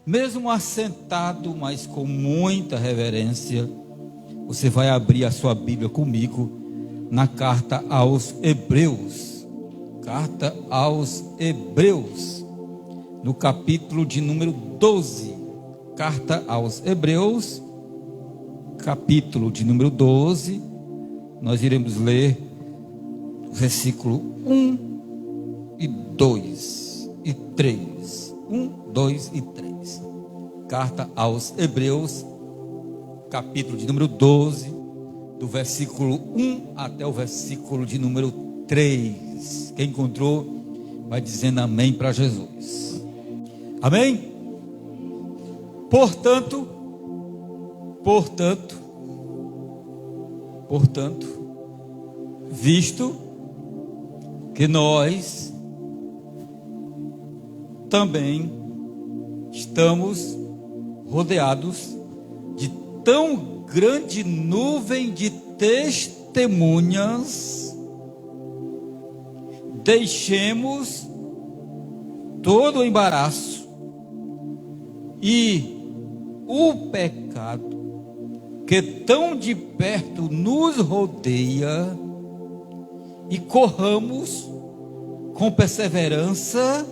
mesmo assentado, mas com muita reverência, você vai abrir a sua Bíblia comigo na carta aos Hebreus. Carta aos Hebreus, no capítulo de número 12. Carta aos Hebreus, capítulo de número 12. Nós iremos ler o versículo 1 e 2 e 3. 1, 2 e 3. Carta aos Hebreus, capítulo de número 12, do versículo 1 até o versículo de número 3. Quem encontrou, vai dizendo amém para Jesus. Amém? Portanto, visto que nós também estamos rodeados de tão grande nuvem de testemunhas, deixemos todo o embaraço e o pecado que tão de perto nos rodeia e corramos com perseverança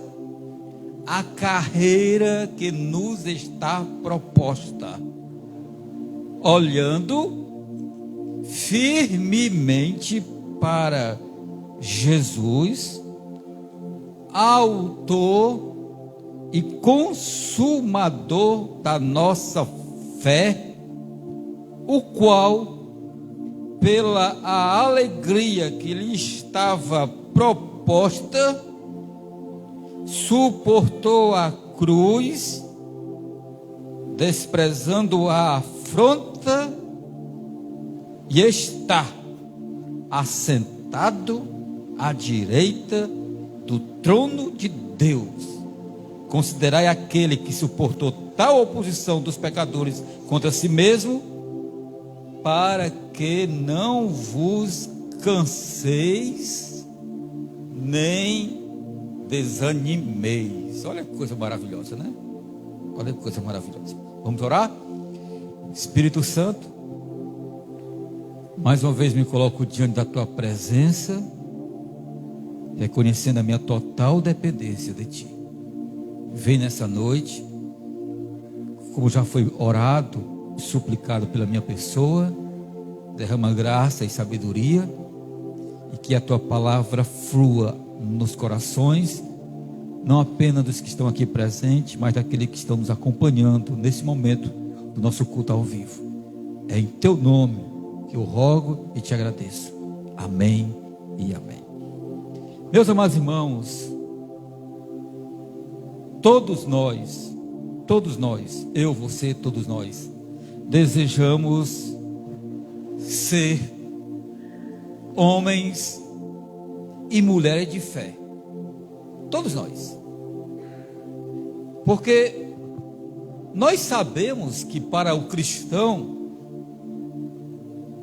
a carreira que nos está proposta, olhando firmemente para Jesus, autor e consumador da nossa fé, o qual, pela a alegria que lhe estava proposta, suportou a cruz, desprezando a afronta, e está assentado à direita do trono de Deus. Considerai aquele que suportou tal oposição dos pecadores contra si mesmo, para que não vos canseis, nem desanimeis. Olha que coisa maravilhosa, né? Olha que coisa maravilhosa. Vamos orar? Espírito Santo, mais uma vez me coloco diante da tua presença, reconhecendo a minha total dependência de ti. Vem nessa noite, como já foi orado, suplicado pela minha pessoa, derrama graça e sabedoria, e que a tua palavra flua nos corações, não apenas dos que estão aqui presentes, mas daqueles que estão nos acompanhando nesse momento do nosso culto ao vivo. É em teu nome que eu rogo e te agradeço. Amém e amém. Meus amados irmãos, todos nós, eu, você, todos nós, desejamos ser homens e mulheres de fé. Todos nós. Porque nós sabemos que para o cristão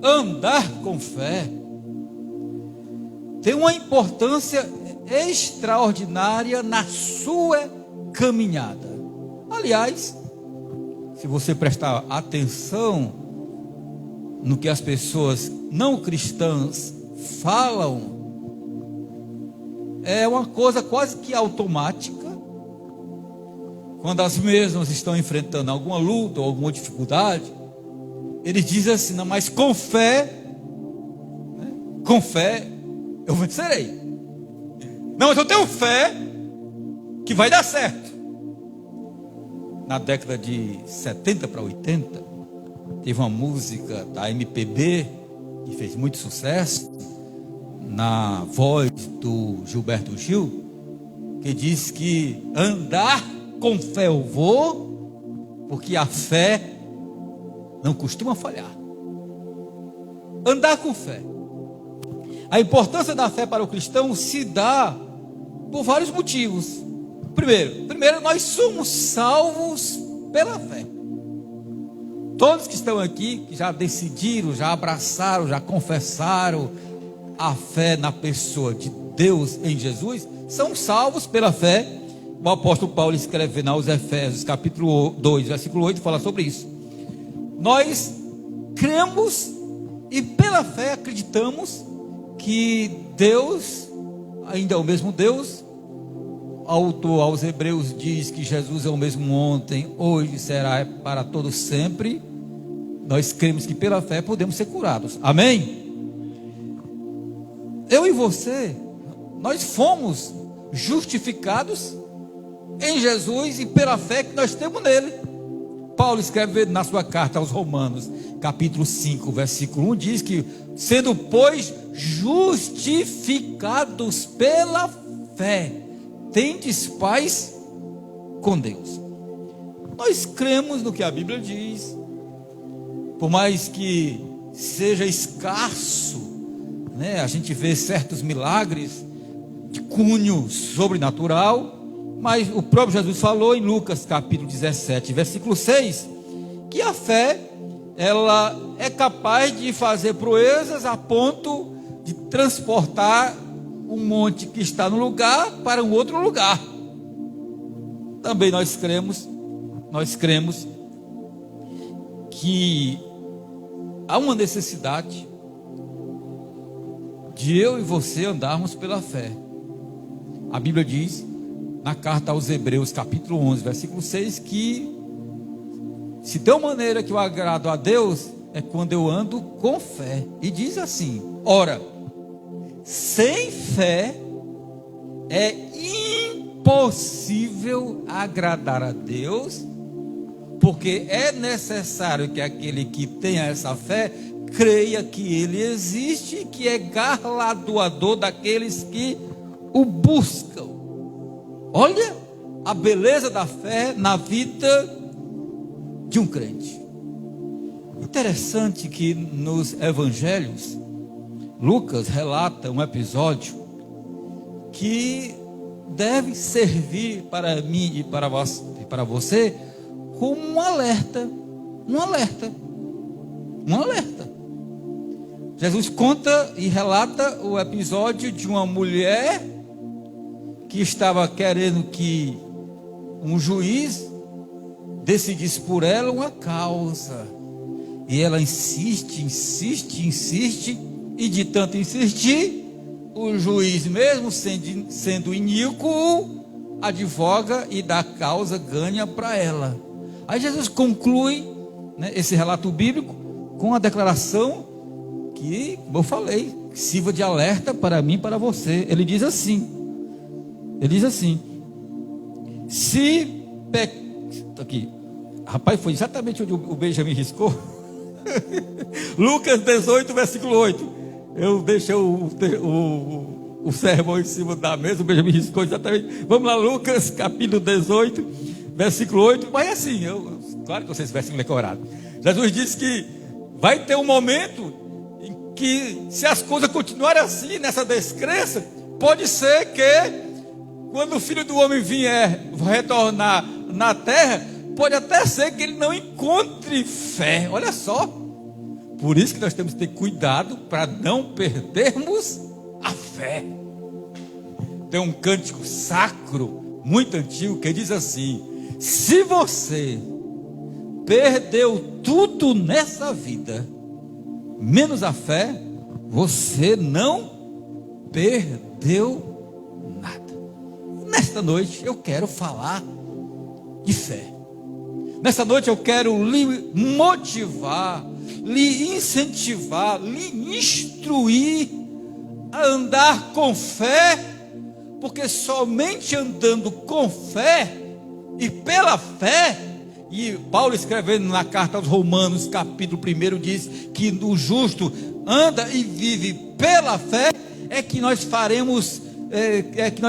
andar com fé tem uma importância extraordinária na sua caminhada. Aliás, se você prestar atenção no que as pessoas não cristãs falam, é uma coisa quase que automática. Quando as mesmas estão enfrentando alguma luta ou alguma dificuldade, eles dizem assim: não, mas com fé, né? Com fé eu vencerei. Não, mas eu tenho fé que vai dar certo. Na década de 70 para 80, teve uma música da MPB que fez muito sucesso, na voz do Gilberto Gil, que diz que andar com fé eu vou, porque a fé não costuma falhar. Andar com fé. A importância da fé para o cristão se dá por vários motivos. Primeiro, nós somos salvos pela fé. Todos que estão aqui, que já decidiram, já abraçaram, já confessaram a fé na pessoa de Deus em Jesus, são salvos pela fé, o apóstolo Paulo escrevendo aos Efésios, capítulo 2, versículo 8, fala sobre isso. Nós cremos e pela fé acreditamos que Deus ainda é o mesmo Deus. O autor aos Hebreus diz que Jesus é o mesmo ontem, hoje, será para todos sempre. Nós cremos que pela fé podemos ser curados. Amém? Eu e você, nós fomos justificados em Jesus e pela fé que nós temos nele. Paulo escreve na sua carta aos Romanos, capítulo 5, versículo 1, diz que, sendo, pois, justificados pela fé, tendes paz com Deus. Nós cremos no que a Bíblia diz, por mais que seja escasso, né, a gente vê certos milagres de cunho sobrenatural, mas o próprio Jesus falou em Lucas capítulo 17, versículo 6, que a fé, ela é capaz de fazer proezas a ponto de transportar um monte que está no lugar para um outro lugar. Também nós cremos que há uma necessidade de eu e você andarmos pela fé. A Bíblia diz na carta aos Hebreus, capítulo 11, versículo 6, que se tem uma maneira que eu agrado a Deus, é quando eu ando com fé. E diz assim: ora, sem fé é impossível agradar a Deus, porque é necessário que aquele que tenha essa fé creia que Ele existe e que é galardoador daqueles que o buscam. Olha a beleza da fé na vida de um crente. Interessante que nos evangelhos, Lucas relata um episódio que deve servir para mim e para você como um alerta. Jesus conta e relata o episódio de uma mulher que estava querendo que um juiz decidisse por ela uma causa. E ela insiste, e de tanto insistir, o juiz, mesmo sendo iníquo, advoga e dá causa, ganha para ela. Aí Jesus conclui, né, esse relato bíblico com a declaração que, como eu falei, sirva de alerta para mim e para você. Ele diz assim, aqui, rapaz, foi exatamente onde o Benjamin riscou. Lucas 18, versículo 8. Eu deixei o sermão em cima da mesa, o Benjamin riscou exatamente. Vamos lá, Lucas capítulo 18, versículo 8. Mas assim, claro que vocês versículo decorado. Jesus disse que vai ter um momento em que, se as coisas continuarem assim, nessa descrença, pode ser que, quando o Filho do Homem vier retornar na terra, pode até ser que ele não encontre fé. Olha só. Por isso que nós temos que ter cuidado para não perdermos a fé. Tem um cântico sacro muito antigo que diz assim: se você perdeu tudo nessa vida, menos a fé, você não perdeu nada. Nesta noite eu quero falar de fé. Nessa noite eu quero lhe motivar, lhe incentivar, lhe instruir a andar com fé, porque somente andando com fé e pela fé, e Paulo escrevendo na carta aos Romanos, capítulo 1, diz que o justo anda e vive pela fé, é que nós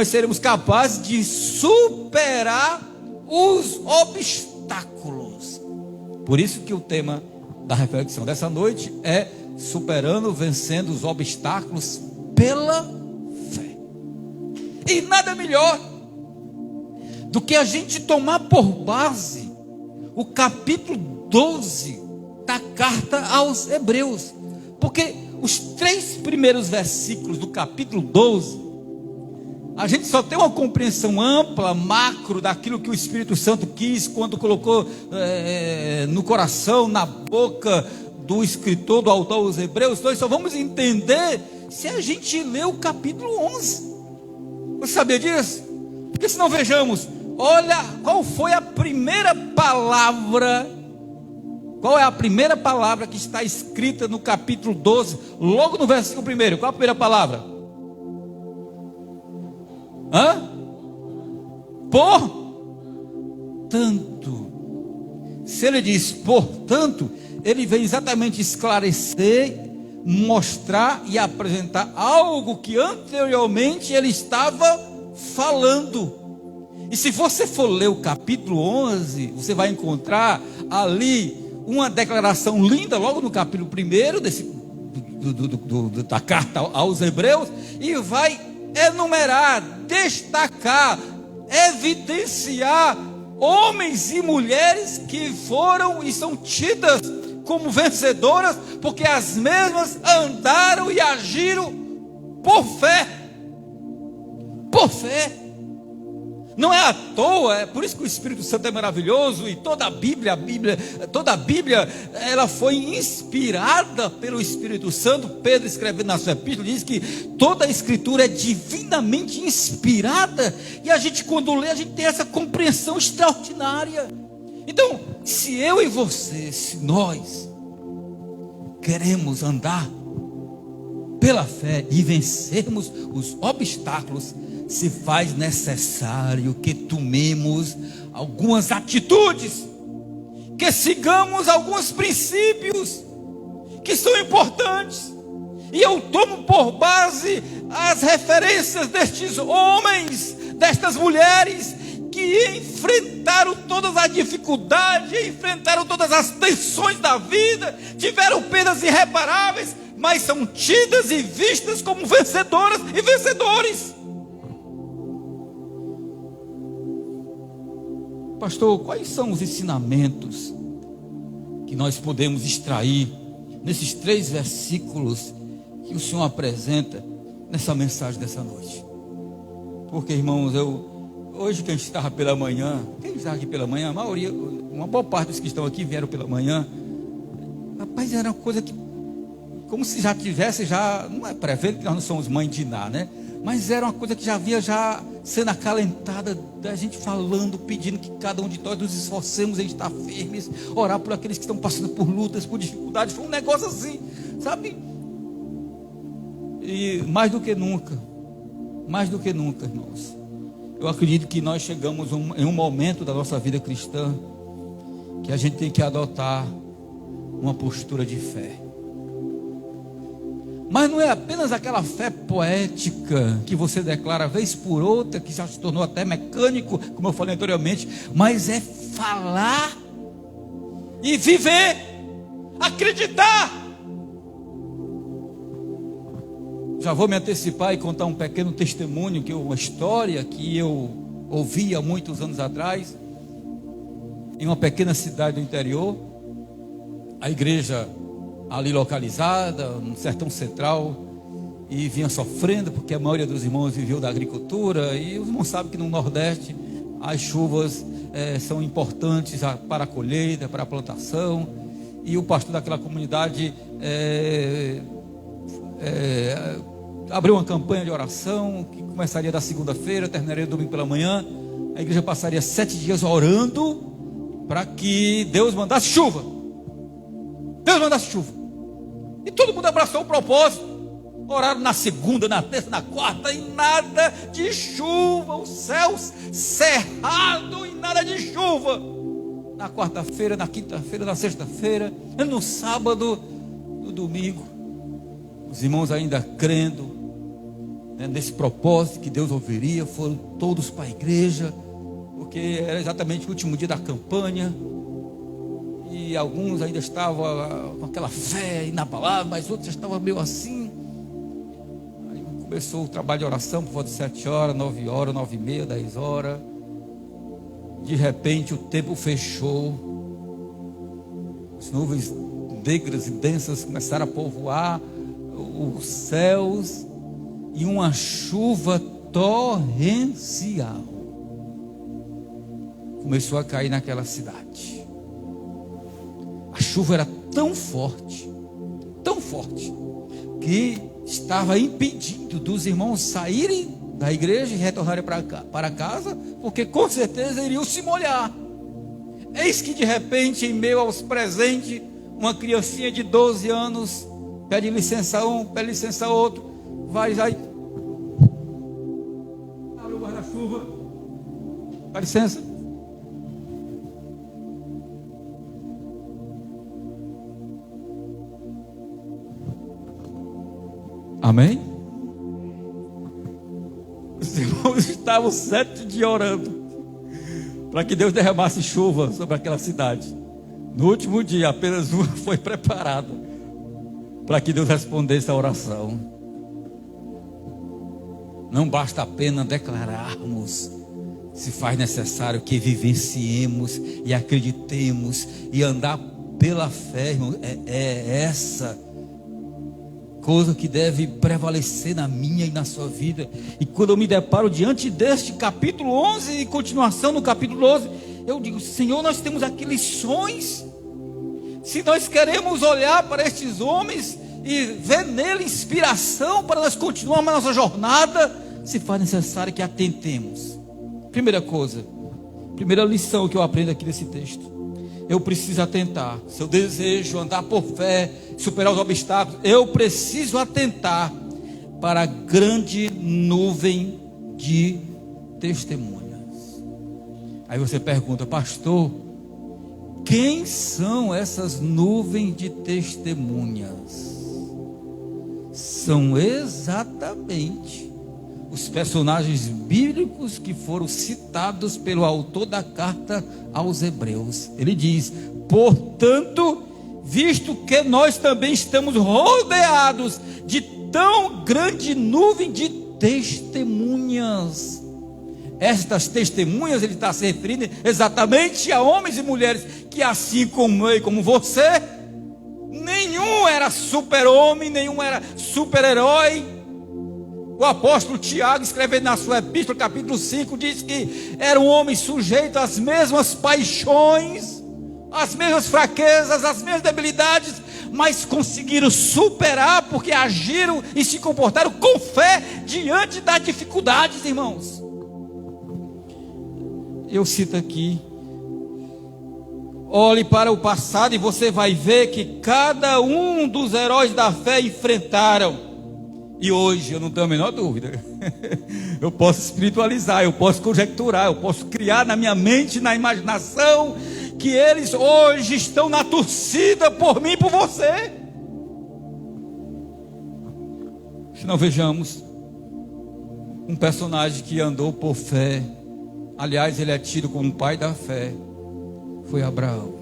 seremos capazes de superar os obstáculos. Por isso que o tema da reflexão dessa noite é superando, vencendo os obstáculos pela fé. E nada melhor do que a gente tomar por base o capítulo 12 da carta aos Hebreus, porque os 3 primeiros versículos do capítulo 12 A gente só tem uma compreensão ampla, macro, daquilo que o Espírito Santo quis quando colocou no coração, na boca do escritor, do autor aos Hebreus. Nós só vamos entender se a gente ler o capítulo 11. Você sabia disso? Porque se não, vejamos, olha qual foi a primeira palavra. Qual é a primeira palavra que está escrita no capítulo 12, logo no versículo 1? Qual a primeira palavra? Portanto. Se ele diz portanto, ele vem exatamente esclarecer, mostrar e apresentar algo que anteriormente ele estava falando. E se você for ler o capítulo 11, você vai encontrar ali uma declaração linda, logo no capítulo 1 da carta aos Hebreus, e vai enumerar, destacar, evidenciar homens e mulheres que foram e são tidas como vencedoras, porque as mesmas andaram e agiram por fé. Por fé. Não é à toa, é por isso que o Espírito Santo é maravilhoso. E toda a Bíblia, ela foi inspirada pelo Espírito Santo. Pedro, escrevendo na sua epístola, diz que toda a Escritura é divinamente inspirada. E a gente, quando lê, a gente tem essa compreensão extraordinária. Então, se eu e você, se nós queremos andar pela fé e vencermos os obstáculos, se faz necessário que tomemos algumas atitudes, que sigamos alguns princípios que são importantes. E eu tomo por base as referências destes homens, destas mulheres, que enfrentaram todas as dificuldades, enfrentaram todas as tensões da vida, tiveram perdas irreparáveis, mas são tidas e vistas como vencedoras e vencedores. Pastor, quais são os ensinamentos que nós podemos extrair nesses 3 versículos que o Senhor apresenta nessa mensagem dessa noite? Porque, irmãos, hoje que a gente estava pela manhã, quem estava aqui pela manhã? A maioria, uma boa parte dos que estão aqui vieram pela manhã. Rapaz, era uma coisa que, como se já tivesse, não é prevendo que nós não somos mãe de Iná, né? Mas era uma coisa que já havia sendo acalentada, da gente falando, pedindo que cada um de nós nos esforcemos em estar firmes, orar por aqueles que estão passando por lutas, por dificuldades. Foi um negócio assim, sabe? E mais do que nunca, irmãos, eu acredito que nós chegamos em um momento da nossa vida cristã que a gente tem que adotar uma postura de fé. Mas não é apenas aquela fé poética que você declara vez por outra, que já se tornou até mecânico, como eu falei anteriormente, mas é falar e viver, acreditar. Já vou me antecipar e contar um pequeno testemunho, uma história que eu ouvi há muitos anos atrás, em uma pequena cidade do interior. A igreja ali localizada, no sertão central, e vinha sofrendo, porque a maioria dos irmãos viveu da agricultura, e os irmãos sabem que no Nordeste as chuvas são importantes para a colheita, para a plantação, e o pastor daquela comunidade abriu uma campanha de oração, que começaria da segunda-feira, terminaria domingo pela manhã. A igreja passaria 7 dias orando, para que Deus mandasse chuva. E todo mundo abraçou o propósito. Oraram na segunda, na terça, na quarta, e nada de chuva. O céu cerrado e nada de chuva. Na quarta-feira, na quinta-feira, na sexta-feira, no sábado, no domingo, os irmãos ainda crendo, né, nesse propósito que Deus ouviria, foram todos para a igreja, porque era exatamente o último dia da campanha. E alguns ainda estavam com aquela fé inabalável, mas outros já estavam meio assim. Aí começou o trabalho de oração por volta de 7 horas, 9 horas, 9 e meia, 10 horas. De repente o tempo fechou. As nuvens negras e densas começaram a povoar os céus, e uma chuva torrencial começou a cair naquela cidade. A chuva era tão forte, que estava impedindo dos irmãos saírem da igreja e retornarem para casa, porque com certeza iriam se molhar. Eis que de repente, em meio aos presentes, uma criancinha de 12 anos pede licença a um, pede licença a outro, vai, abre o guarda-chuva, dá licença. Amém? Os irmãos estavam 7 dias orando para que Deus derramasse chuva sobre aquela cidade. No último dia, apenas uma foi preparada para que Deus respondesse a oração. Não basta apenas declararmos, se faz necessário que vivenciemos e acreditemos e andar pela fé, irmão. É essa coisa que deve prevalecer na minha e na sua vida. E quando eu me deparo diante deste capítulo 11 e continuação no capítulo 12, eu digo: Senhor, nós temos aqui lições. Se nós queremos olhar para estes homens e ver nele inspiração para nós continuarmos a nossa jornada, se faz necessário que atentemos. Primeira coisa, primeira lição que eu aprendo aqui nesse texto: eu preciso atentar. Se eu desejo andar por fé, superar os obstáculos, eu preciso atentar para a grande nuvem de testemunhas. Aí você pergunta: pastor, quem são essas nuvens de testemunhas? São exatamente os personagens bíblicos que foram citados pelo autor da carta aos Hebreus. Ele diz: portanto, visto que nós também estamos rodeados de tão grande nuvem de testemunhas. Estas testemunhas, ele está se referindo exatamente a homens e mulheres que, assim como eu e como você, nenhum era super-homem, nenhum era super-herói. O apóstolo Tiago, escrevendo na sua epístola, capítulo 5, diz que era um homem sujeito às mesmas paixões, às mesmas fraquezas, às mesmas debilidades, mas conseguiram superar porque agiram e se comportaram com fé diante das dificuldades, irmãos. Eu cito aqui: olhe para o passado e você vai ver que cada um dos heróis da fé enfrentaram. E hoje eu não tenho a menor dúvida. Eu posso espiritualizar, eu posso conjecturar, eu posso criar na minha mente, na imaginação, que eles hoje estão na torcida por mim e por você. Se não, vejamos um personagem que andou por fé. Aliás, ele é tido como pai da fé. Foi Abraão.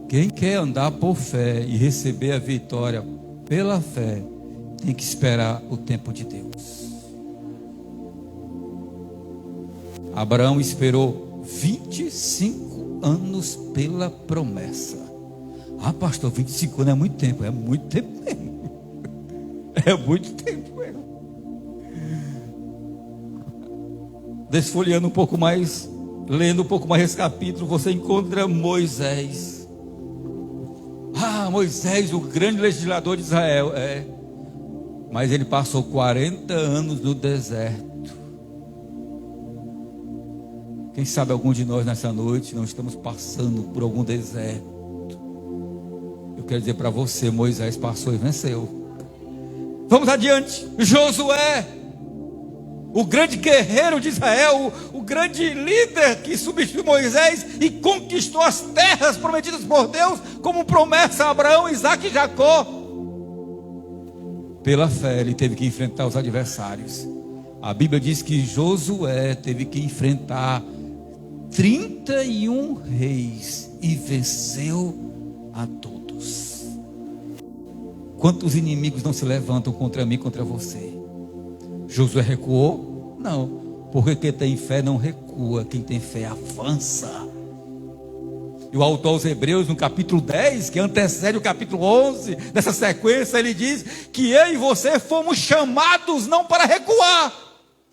Quem quer andar por fé e receber a vitória pela fé, tem que esperar o tempo de Deus. Abraão esperou 25 anos pela promessa. Ah, pastor, 25 anos é muito tempo. É muito tempo mesmo. É muito tempo mesmo. Desfolhando um pouco mais, lendo um pouco mais esse capítulo, você encontra Moisés. Ah, Moisés, o grande legislador de Israel. Mas ele passou 40 anos no deserto. Quem sabe algum de nós nessa noite não estamos passando por algum deserto. Eu quero dizer para você: Moisés passou e venceu. Vamos adiante. Josué, o grande guerreiro de Israel, o grande líder que substituiu Moisés e conquistou as terras prometidas por Deus, como promessa a Abraão, Isaque e Jacó. Pela fé ele teve que enfrentar os adversários. A Bíblia diz que Josué teve que enfrentar 31 reis e venceu a todos. Quantos inimigos não se levantam contra mim, contra você? Josué recuou? Não, porque quem tem fé não recua, quem tem fé avança. E o autor aos Hebreus, no capítulo 10, que antecede o capítulo 11, dessa sequência, ele diz que eu e você fomos chamados não para recuar,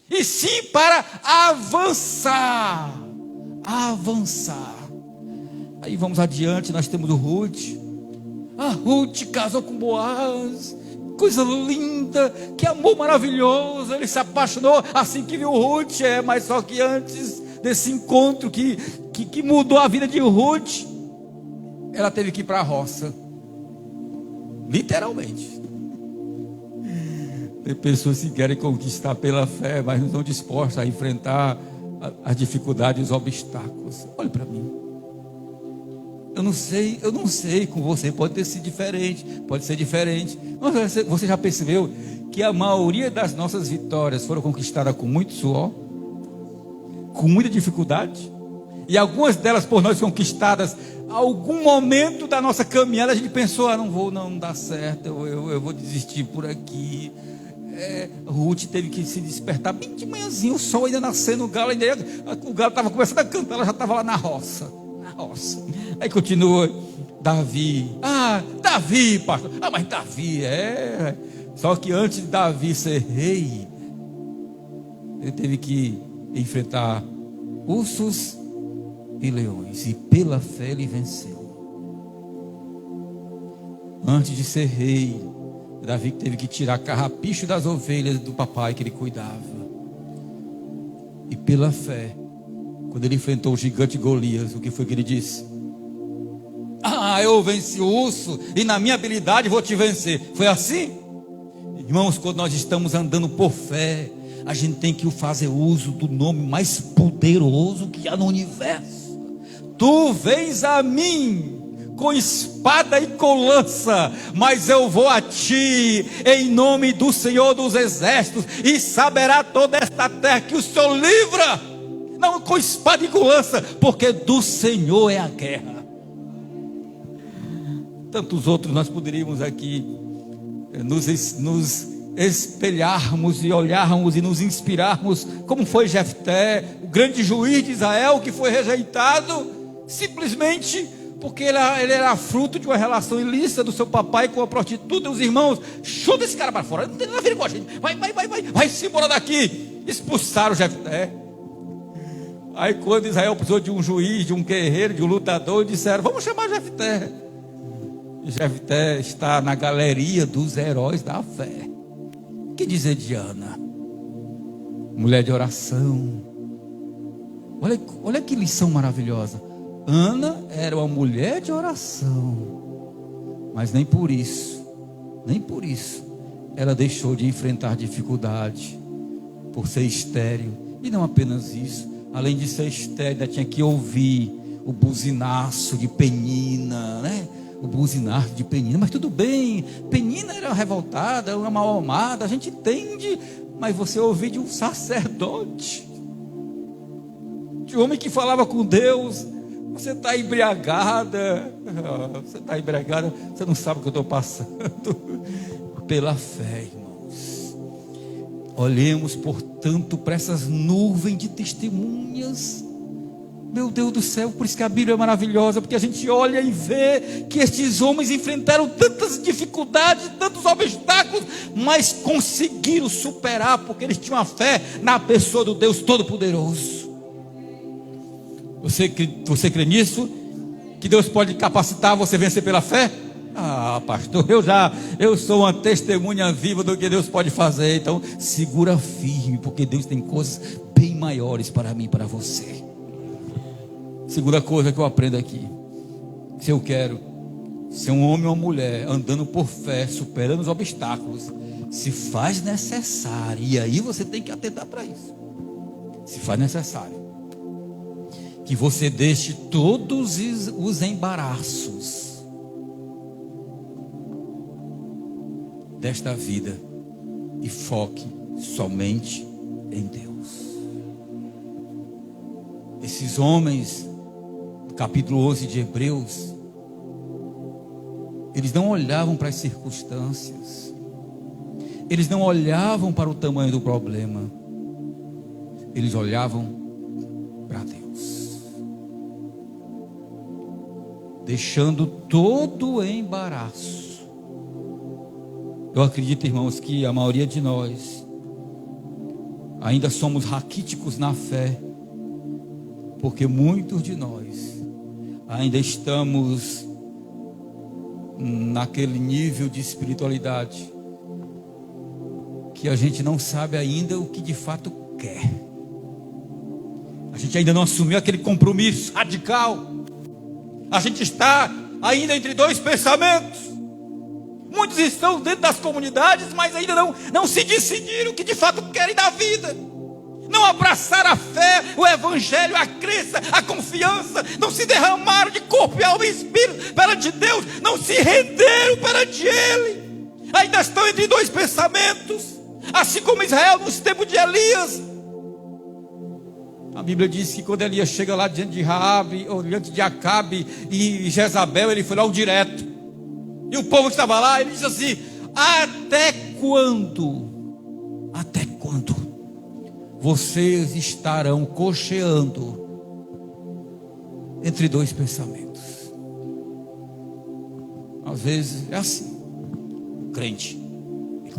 e sim para avançar. Avançar. Aí vamos adiante, nós temos o Ruth. A Ruth casou com Boaz. Coisa linda, que amor maravilhoso. Ele se apaixonou assim que viu Ruth. Mas só que antes desse encontro que mudou a vida de Ruth, ela teve que ir para a roça. Literalmente. Tem pessoas que querem conquistar pela fé, mas não estão dispostas a enfrentar as dificuldades e os obstáculos. Olhe para mim. Eu não sei com você, pode ter sido diferente, pode ser diferente. Mas você já percebeu que a maioria das nossas vitórias foram conquistadas com muito suor, com muita dificuldade, e algumas delas por nós conquistadas, algum momento da nossa caminhada a gente pensou, não dá certo, eu vou desistir por aqui. Ruth teve que se despertar bem de manhãzinho, o sol ainda nascendo, o galo estava começando a cantar, ela já estava lá na roça. Aí continua Davi. Davi, pastor. Mas Davi Só que antes de Davi ser rei, ele teve que enfrentar ursos e leões, e pela fé ele venceu. Antes de ser rei, Davi teve que tirar carrapicho das ovelhas do papai que ele cuidava. E pela fé, quando ele enfrentou o gigante Golias, o que foi que ele disse? Eu venci o urso, e na minha habilidade vou te vencer. Foi assim? Irmãos, quando nós estamos andando por fé, a gente tem que fazer uso do nome mais poderoso que há no universo. Tu vens a mim com espada e com lança, mas eu vou a ti em nome do Senhor dos Exércitos, e saberá toda esta terra que o Senhor livra. Não com espada e com lança, porque do Senhor é a guerra. Tantos outros nós poderíamos aqui nos espelharmos e olharmos e nos inspirarmos, como foi Jefté, o grande juiz de Israel, que foi rejeitado simplesmente porque ele era fruto de uma relação ilícita do seu papai com a prostituta. Os irmãos, chuta esse cara para fora, não tem nada a ver com a gente, vai-se embora daqui. Expulsaram Jefté. Aí quando Israel precisou de um juiz, de um guerreiro, de um lutador, disseram, vamos chamar Jefté. E Jefté está na galeria dos heróis da fé. Que dizer de Ana? Mulher de oração. Olha que lição maravilhosa. Ana era uma mulher de oração, mas nem por isso ela deixou de enfrentar dificuldade por ser estéril. E não apenas isso, além de ser estéril, ainda tinha que ouvir o buzinaço de Penina, né? O buzinaço de Penina. Mas tudo bem, Penina era revoltada, uma mal amada, a gente entende. Mas você ouvir de um sacerdote, de um homem que falava com Deus, você está embriagada, você não sabe o que eu estou passando. Pela fé, irmãos, olhemos portanto para essas nuvens de testemunhas. Meu Deus do céu, por isso que a Bíblia é maravilhosa, porque a gente olha e vê que estes homens enfrentaram tantas dificuldades, tantos obstáculos, mas conseguiram superar, porque eles tinham a fé na pessoa do Deus Todo-Poderoso. Você crê nisso? Que Deus pode capacitar você a vencer pela fé? Pastor, eu sou uma testemunha viva do que Deus pode fazer. Então segura firme, porque Deus tem coisas bem maiores para mim e para você. Segunda coisa que eu aprendo aqui: se eu quero ser um homem ou uma mulher andando por fé, superando os obstáculos, se faz necessário, e aí você tem que atentar para isso, se faz necessário que você deixe todos os embaraços desta vida e foque somente em Deus. Esses homens, no capítulo 11 de Hebreus, eles não olhavam para as circunstâncias, eles não olhavam para o tamanho do problema, eles olhavam para Deus. deixando todo o embaraço. Eu acredito, irmãos, que a maioria de nós ainda somos raquíticos na fé, porque muitos de nós ainda estamos naquele nível de espiritualidade que a gente não sabe ainda o que de fato quer. A gente ainda não assumiu aquele compromisso radical. A gente está ainda entre dois pensamentos. Muitos estão dentro das comunidades, mas ainda não se decidiram o que de fato querem da vida. Não abraçaram a fé, o evangelho, a crença, a confiança. Não se derramaram de corpo e alma e espírito perante Deus. Não se renderam perante Ele. Ainda estão entre dois pensamentos. Assim como Israel nos tempos de Elias. A Bíblia diz que quando Elias chega lá diante de Raabe, ou diante de Acabe e Jezabel, ele foi logo direto. E o povo que estava lá, ele disse assim: até quando vocês estarão cocheando entre dois pensamentos? Às vezes é assim. O crente, ele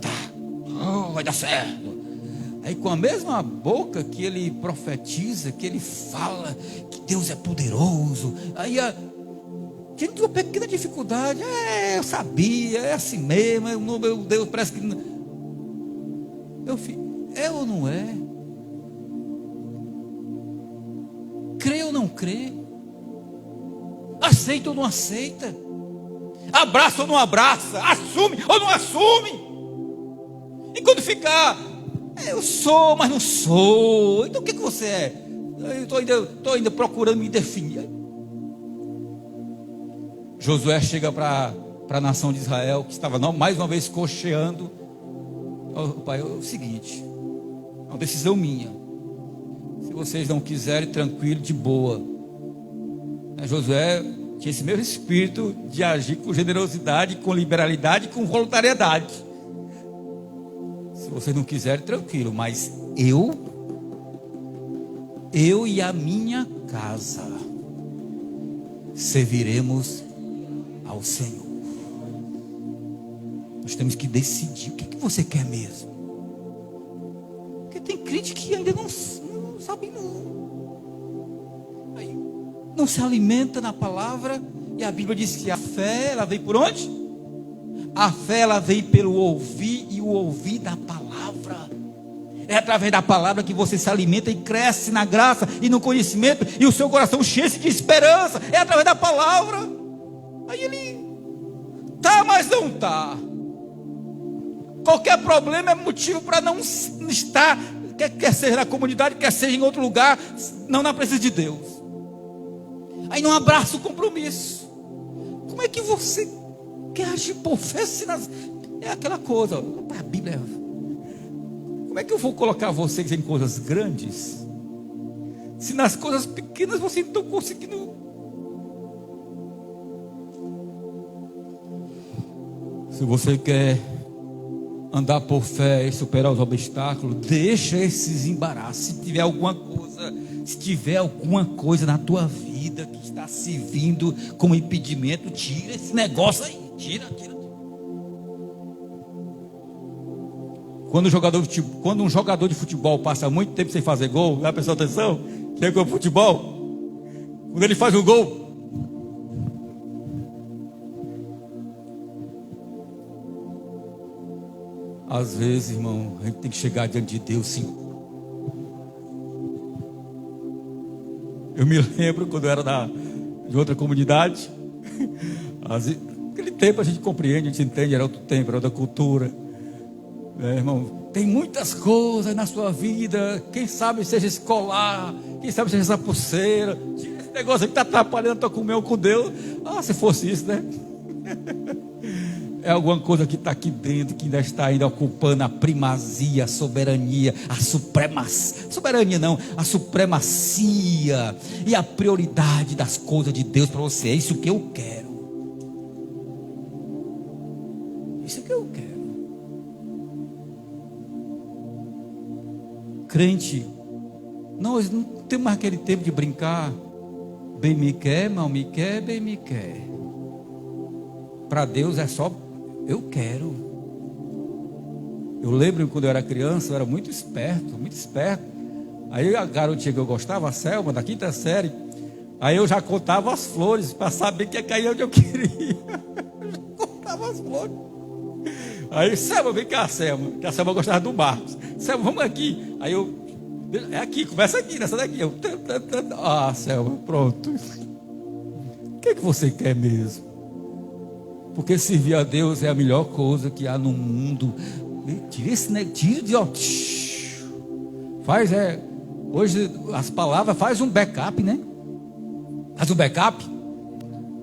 vai dar certo. Aí com a mesma boca que ele profetiza, que ele fala que Deus é poderoso, aí tinha uma pequena dificuldade. Eu sabia, é assim mesmo, meu Deus, parece que meu filho, é ou não é? Crê ou não crê? Aceita ou não aceita? Abraça ou não abraça? Assume ou não assume? E quando ficar, eu sou, mas não sou. Então o que você é? Eu estou ainda procurando me definir. Josué chega para a nação de Israel, que estava mais uma vez cocheando. Pai, é o seguinte, é uma decisão minha. Se vocês não quiserem, tranquilo, de boa. Josué tinha esse mesmo espírito de agir com generosidade, com liberalidade, com voluntariedade. Se vocês não quiserem, tranquilo, mas eu e a minha casa serviremos ao Senhor. Nós temos que decidir o que você quer mesmo. Porque tem crente que ainda não sabe, não se alimenta na palavra. E a Bíblia diz que a fé, ela vem por onde? A fé, ela vem pelo ouvir, e o ouvir da palavra. É através da palavra que você se alimenta e cresce na graça e no conhecimento, e o seu coração enche-se de esperança. É através da palavra. Aí ele mas não está. Qualquer problema é motivo para não estar, quer seja na comunidade, quer seja em outro lugar, não na presença de Deus. Aí não abraça o compromisso. Como é que você quer agir por fé? É aquela coisa, a Bíblia. Como é que eu vou colocar vocês em coisas grandes, se nas coisas pequenas vocês não estão conseguindo? Se você quer andar por fé e superar os obstáculos, deixa esses embaraços. Se tiver alguma coisa na tua vida que está se vindo como impedimento, tira esse negócio aí. Tira. Quando um jogador de futebol passa muito tempo sem fazer gol, já prestou atenção? Chegou o futebol, quando ele faz um gol, às vezes, irmão, a gente tem que chegar diante de Deus, sim. Eu me lembro quando eu era de outra comunidade. Aquele tempo a gente compreende, a gente entende, era outro tempo, era outra cultura. Irmão, tem muitas coisas na sua vida. Quem sabe seja escolar, quem sabe seja essa pulseira. Tira esse negócio aí que está atrapalhando a tua comunhão com Deus. Se fosse isso, né? É alguma coisa que está aqui dentro, que ainda está ocupando a primazia, a soberania, a supremacia. Soberania não, a supremacia e a prioridade das coisas de Deus para você. É isso que eu quero. Isso que eu quero. Crente, nós não temos mais aquele tempo de brincar bem me quer, mal me quer, bem me quer. Para Deus é só eu quero. Eu lembro quando eu era criança, eu era muito esperto, muito esperto. Aí a garotinha que eu gostava, a Selma, da 5ª série, aí eu já contava as flores para saber que ia cair onde eu queria. Eu já contava as flores. Aí, Selma, vem cá, Selma, que a Selma gostava do Marcos. Selma, vamos aqui. Aí eu, é aqui, começa aqui, nessa daqui. Eu, Selma, pronto. O que você quer mesmo? Porque servir a Deus é a melhor coisa que há no mundo. Tira esse tira de ó. Faz, hoje as palavras, faz um backup, né? Faz um backup.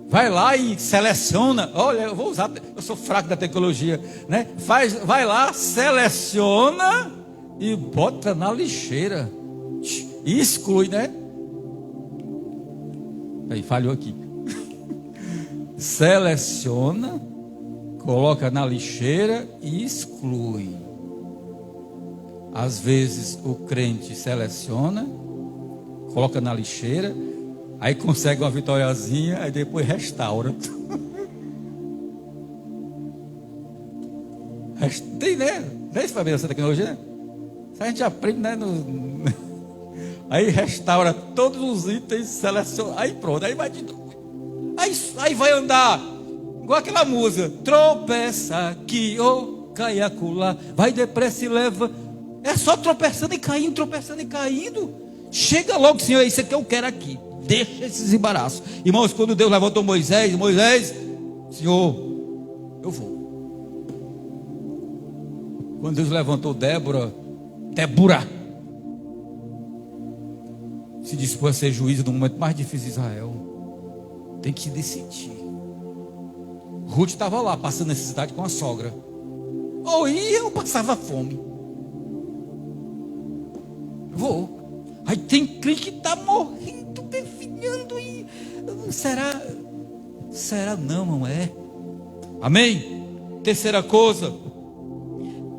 Vai lá e seleciona. Olha, eu vou usar, eu sou fraco da tecnologia, né? Vai lá, seleciona e bota na lixeira. E exclui, né? Aí, falhou aqui. Seleciona, coloca na lixeira e exclui. Às vezes o crente seleciona, coloca na lixeira, aí consegue uma vitóriazinha, aí depois restaura. Tem, né? Tem isso para ver essa tecnologia, né? A gente aprende, né? Aí restaura todos os itens, seleciona, aí pronto, aí vai de novo. Aí vai andar igual aquela música, tropeça aqui, cai acolá, vai depressa e leva. É só tropeçando e caindo, tropeçando e caindo. Chega logo, Senhor, é isso que eu quero aqui. Deixa esses embaraços. Irmãos, quando Deus levantou Moisés, Senhor, eu vou. Quando Deus levantou Débora se dispôs a ser juíza no momento mais difícil de Israel. Tem que decidir. Ruth estava lá, passando necessidade com a sogra. Ou eu passava fome. Vou. Aí tem crente que está morrendo, definhando. E será não é? Amém? Terceira coisa,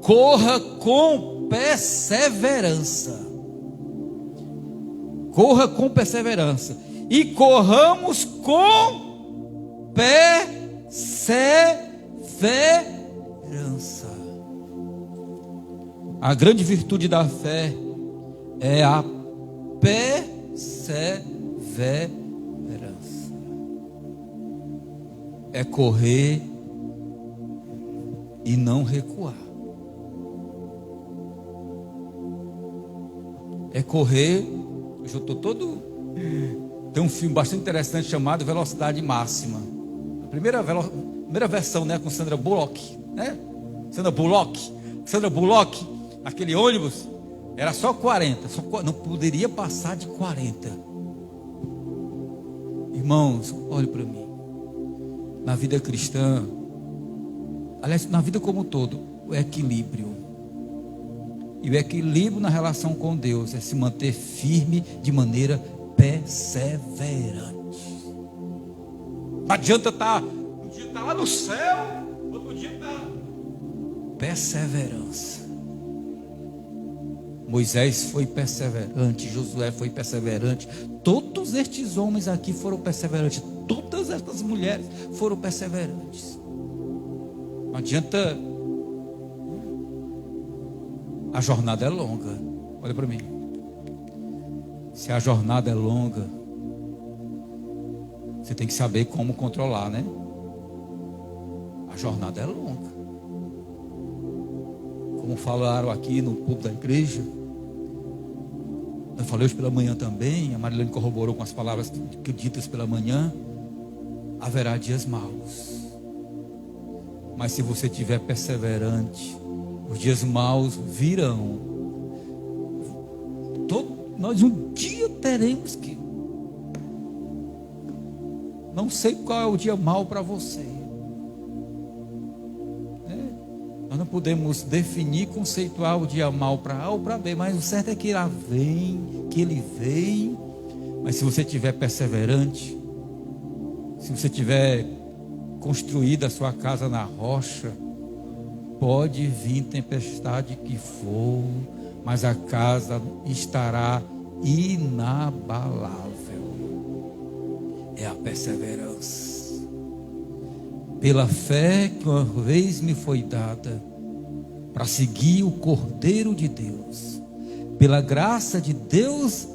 corra com perseverança. Corra com perseverança. E corramos com perseverança. A grande virtude da fé é a perseverança. É correr e não recuar. É correr. Eu estou todo. Tem um filme bastante interessante chamado Velocidade Máxima. A primeira versão, né, com Sandra Bullock, né? Sandra Bullock, aquele ônibus era só 40, não poderia passar de 40. Irmãos, olhe para mim. Na vida cristã, aliás, na vida como um todo, o equilíbrio. E o equilíbrio na relação com Deus é se manter firme de maneira perseverante. Não adianta um dia está lá no céu, outro dia está. Perseverança. Moisés foi perseverante, Josué foi perseverante, todos estes homens aqui foram perseverantes, todas estas mulheres foram perseverantes. Não adianta. A jornada é longa. Olha para mim. Se a jornada é longa, você tem que saber como controlar, né? A jornada é longa. Como falaram aqui no púlpito da igreja, eu falei hoje pela manhã também, a Marilene corroborou com as palavras ditas pela manhã, haverá dias maus. Mas se você estiver perseverante, os dias maus virão. Nós um dia teremos que. Não sei qual é o dia mau para você. Nós não podemos definir, conceituar o dia mau para A ou para B, mas o certo é que ele vem. Mas se você estiver perseverante, se você tiver construído a sua casa na rocha, pode vir tempestade que for, mas a casa estará inabalável. é a perseverança. Pela fé que uma vez me foi dada, para seguir o Cordeiro de Deus, pela graça de Deus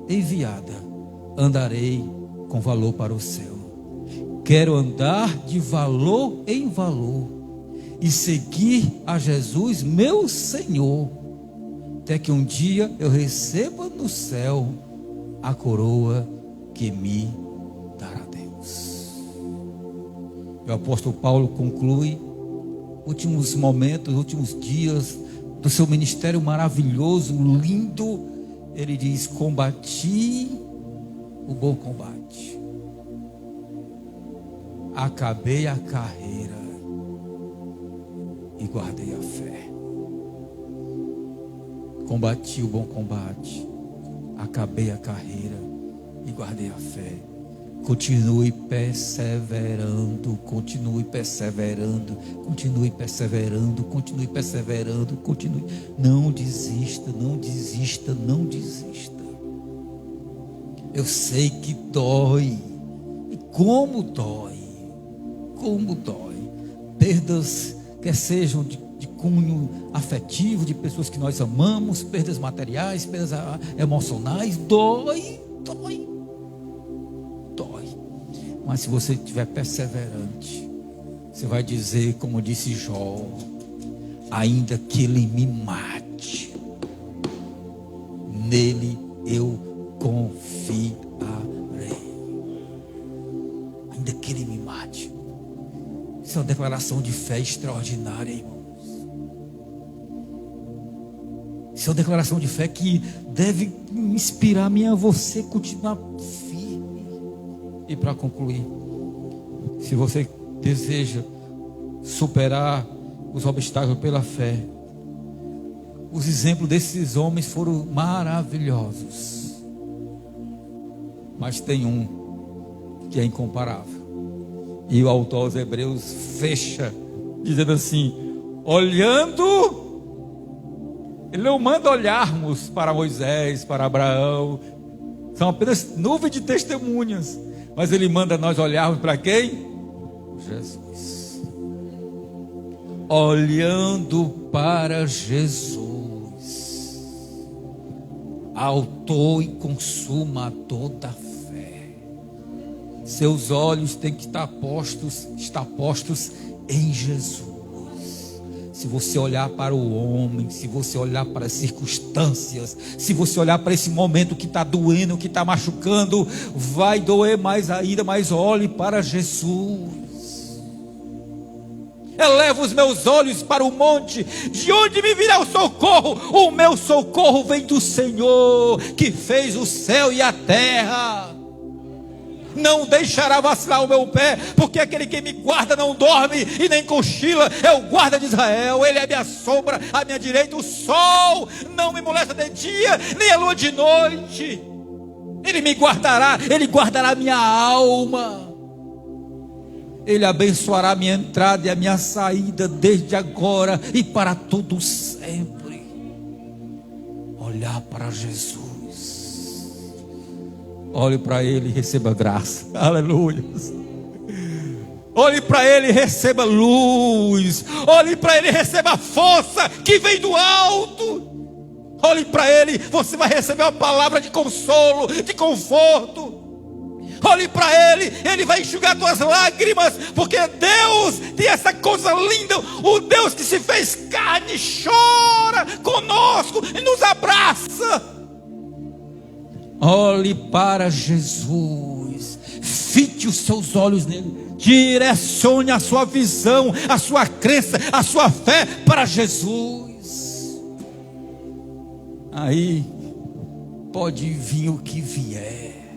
enviada, andarei com valor para o céu. Quero andar de valor em valor e seguir a Jesus, meu Senhor, até que um dia eu receba no céu a coroa que me dará Deus. O apóstolo Paulo conclui últimos momentos, últimos dias do seu ministério maravilhoso, lindo. Ele diz: combati o bom combate, acabei a carreira e guardei a fé. Combati o bom combate, acabei a carreira e guardei a fé. Continue perseverando, continue perseverando, continue perseverando, continue perseverando, continue. Não desista, não desista, não desista. Eu sei que dói, e como dói, perdas, quer sejam de cunho afetivo, de pessoas que nós amamos, perdas materiais, perdas emocionais, dói. Mas se você estiver perseverante, você vai dizer, como disse Jó: ainda que ele me mate, nele eu confiarei. Ainda que ele me mate. Isso é uma declaração de fé extraordinária, irmãos. Isso é uma declaração de fé que deve inspirar a mim, a você continuar firme. E para concluir, se você deseja superar os obstáculos pela fé, os exemplos desses homens foram maravilhosos, mas tem um que é incomparável, e o autor aos Hebreus fecha dizendo assim: olhando, ele não manda olharmos para Moisés, para Abraão, são apenas nuvens de testemunhas, mas ele manda nós olharmos para quem? Jesus. Olhando para Jesus, autor e consumador da fé. Seus olhos têm que estar postos em Jesus. Se você olhar para o homem, se você olhar para as circunstâncias, se você olhar para esse momento que está doendo, que está machucando, vai doer mais ainda, mas olhe para Jesus. Eleva os meus olhos para o monte, de onde me virá o socorro? O meu socorro vem do Senhor, que fez o céu e a terra. Não deixará vacilar o meu pé, porque aquele que me guarda não dorme e nem cochila, é o guarda de Israel. Ele é a minha sombra, a minha direita. O sol não me molesta de dia, nem a lua de noite. Ele me guardará, ele guardará a minha alma. Ele abençoará a minha entrada e a minha saída, desde agora e para todo sempre. Olhar para Jesus. Olhe para Ele e receba graça. Aleluia. Olhe para Ele e receba luz. Olhe para Ele e receba força que vem do alto. Olhe para Ele, você vai receber uma palavra de consolo, de conforto. Olhe para Ele, Ele vai enxugar tuas lágrimas, porque Deus tem essa coisa linda. O Deus que se fez carne chora conosco e nos abraça. Olhe para Jesus, fite os seus olhos nele, direcione a sua visão, a sua crença, a sua fé para Jesus. Aí pode vir o que vier,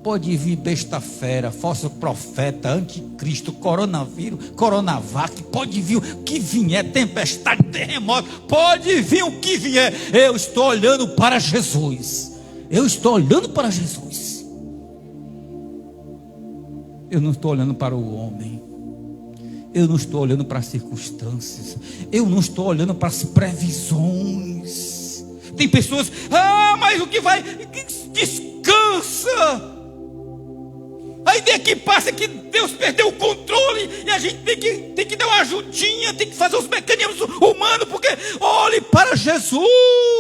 pode vir besta fera, falso profeta, anticristo, coronavírus, coronavac, pode vir o que vier, tempestade, terremoto, pode vir o que vier. Eu estou olhando para Jesus. Eu estou olhando para Jesus. Eu não estou olhando para o homem. Eu não estou olhando para as circunstâncias. Eu não estou olhando para as previsões. Tem pessoas, mas o que vai? Descansa. ideia que passa é que Deus perdeu o controle e a gente tem que dar uma ajudinha, tem que fazer os mecanismos humanos, porque olhe para Jesus.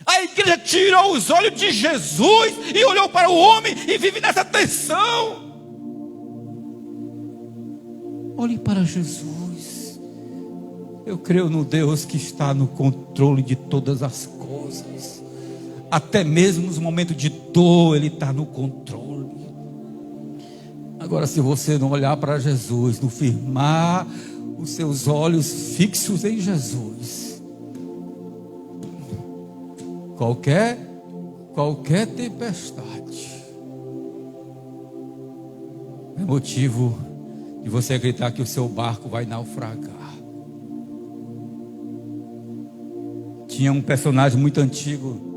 A igreja tirou os olhos de Jesus e olhou para o homem e vive nessa tensão. Olhe para Jesus. Eu creio no Deus que está no controle de todas as coisas. Até mesmo nos momentos de dor, Ele está no controle. Agora, se você não olhar para Jesus, não firmar os seus olhos fixos em Jesus, qualquer tempestade é motivo de você acreditar que o seu barco vai naufragar. Tinha um personagem muito antigo,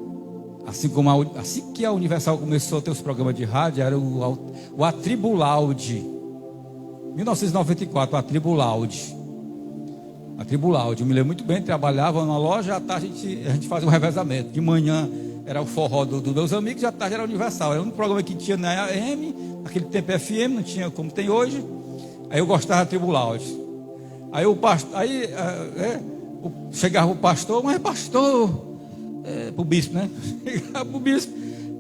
assim que a Universal começou a ter os programas de rádio, era o Atribulaud. 1994, o Atribulaud. Eu me lembro muito bem, trabalhava numa loja, à tarde a gente fazia um revezamento. De manhã era o forró dos meus amigos, e à tarde era Universal. Era um programa que tinha na AM, naquele tempo FM, não tinha como tem hoje. Aí eu gostava de Atribulaud. Aí chegava o pastor, mas pastor, para o bispo, né? Chegava para o bispo,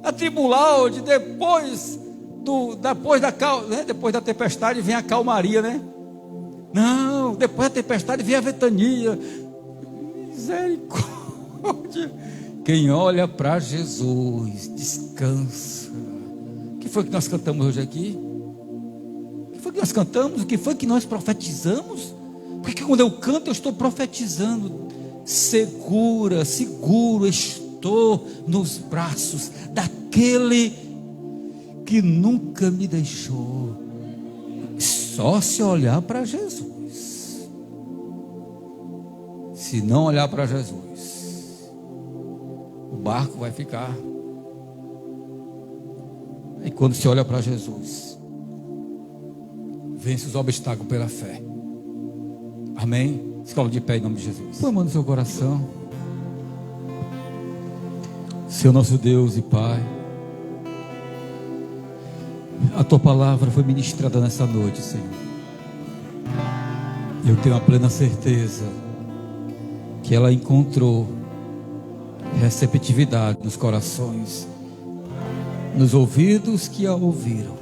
Atribulaud, depois da tempestade vem a calmaria, né? Não, depois da tempestade vem a ventania. Misericórdia. Quem olha para Jesus descansa. O que foi que nós cantamos hoje aqui? O que foi que nós cantamos? O que foi que nós profetizamos? Porque quando eu canto eu estou profetizando. Seguro estou nos braços daquele que nunca me deixou. Só se olhar para Jesus. Se não olhar para Jesus, o barco vai ficar. E quando se olha para Jesus, vence os obstáculos pela fé. Amém? Se coloque de pé em nome de Jesus. Põe a mão no seu coração. Senhor nosso Deus e Pai, a Tua palavra foi ministrada nessa noite, Senhor. Eu tenho a plena certeza que ela encontrou receptividade nos corações, nos ouvidos que a ouviram.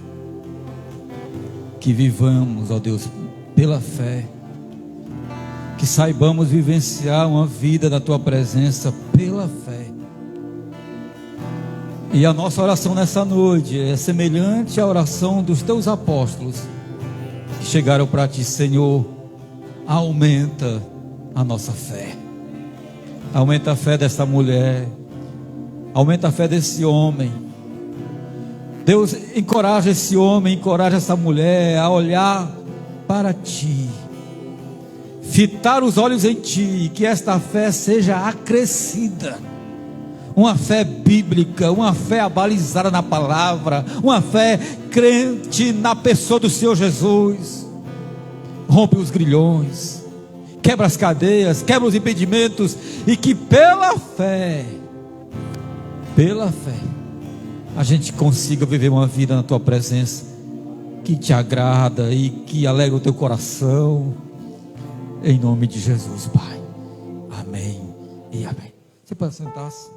Que vivamos, ó Deus, pela fé. Que saibamos vivenciar uma vida na Tua presença pela fé. E a nossa oração nessa noite é semelhante à oração dos Teus apóstolos que chegaram para Ti, Senhor, aumenta a nossa fé. Aumenta a fé dessa mulher. Aumenta a fé desse homem. Deus, encoraja esse homem, encoraja essa mulher a olhar para Ti. Fitar os olhos em Ti, e que esta fé seja acrescida. Uma fé bíblica, uma fé abalizada na palavra, uma fé crente na pessoa do Senhor Jesus. Rompe os grilhões, quebra as cadeias, quebra os impedimentos, e que pela fé, a gente consiga viver uma vida na Tua presença, que Te agrada e que alegra o Teu coração. Em nome de Jesus, Pai. Amém e amém. Você pode sentar-se.